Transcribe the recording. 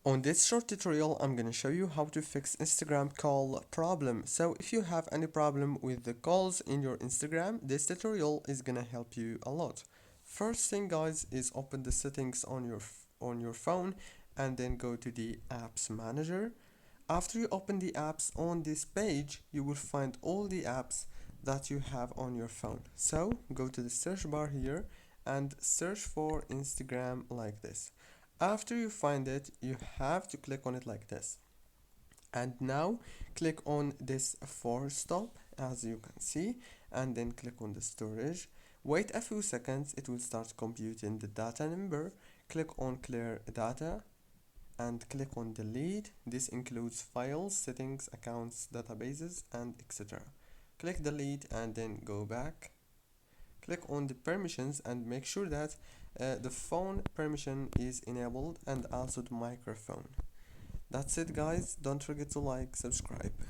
On this short tutorial, I'm gonna show you how to fix Instagram call problem. So if you have any problem with the calls in your Instagram, this tutorial is gonna help you a lot. First thing guys is open the settings on your phone and then go to the apps manager. After you open the apps on this page, you will find all the apps that you have on your phone. So go to the search bar here and search for Instagram like this. After you find it, you have to click on it like this. And now click on this force stop as you can see, and then click on the storage. Wait a few seconds, it will start computing the data number. Click on clear data and click on delete. This includes files, settings, accounts, databases, and etc. Click delete and then go back. Click on the permissions and make sure that the phone permission is enabled and also the microphone. That's it guys, don't forget to like, subscribe.